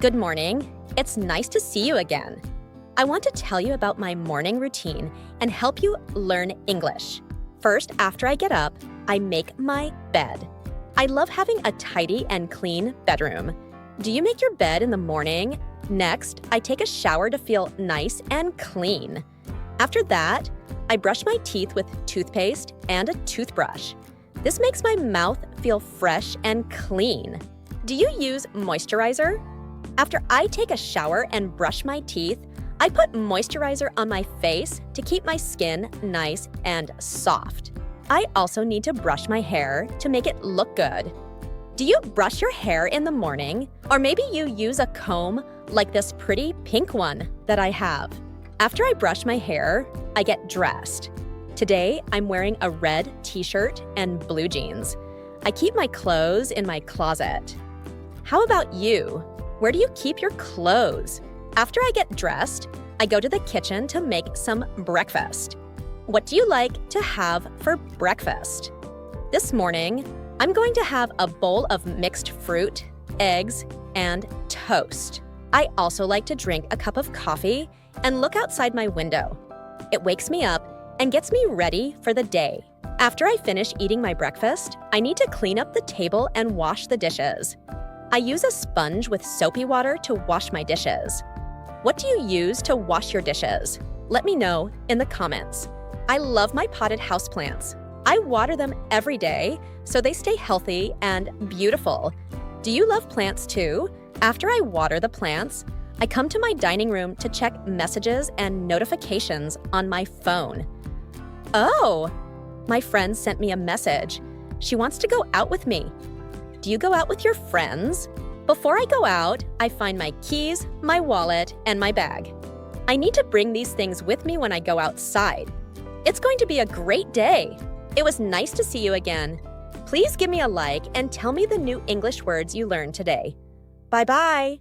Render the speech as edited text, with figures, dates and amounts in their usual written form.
Good morning. It's nice to see you again. I want to tell you about my morning routine and help you learn English. First, after I get up, I make my bed. I love having a tidy and clean bedroom. Do you make your bed in the morning? Next, I take a shower to feel nice and clean. After that, I brush my teeth with toothpaste and a toothbrush. This makes my mouth feel fresh and clean. Do you use moisturizer? After I take a shower and brush my teeth, I put moisturizer on my face to keep my skin nice and soft. I also need to brush my hair to make it look good. Do you brush your hair in the morning? Or maybe you use a comb like this pretty pink one that I have. After I brush my hair, I get dressed. Today, I'm wearing a red t-shirt and blue jeans. I keep my clothes in my closet. How about you? Where do you keep your clothes? After I get dressed, I go to the kitchen to make some breakfast. What do you like to have for breakfast? This morning, I'm going to have a bowl of mixed fruit, eggs, and toast. I also like to drink a cup of coffee and look outside my window. It wakes me up and gets me ready for the day. After I finish eating my breakfast, I need to clean up the table and wash the dishes. I use a sponge with soapy water to wash my dishes. What do you use to wash your dishes? Let me know in the comments. I love my potted houseplants. I water them every day so they stay healthy and beautiful. Do you love plants too? After I water the plants, I come to my dining room to check messages and notifications on my phone. Oh, my friend sent me a message. She wants to go out with me. Do you go out with your friends? Before I go out, I find my keys, my wallet, and my bag. I need to bring these things with me when I go outside. It's going to be a great day. It was nice to see you again. Please give me a like and tell me the new English words you learned today. Bye-bye.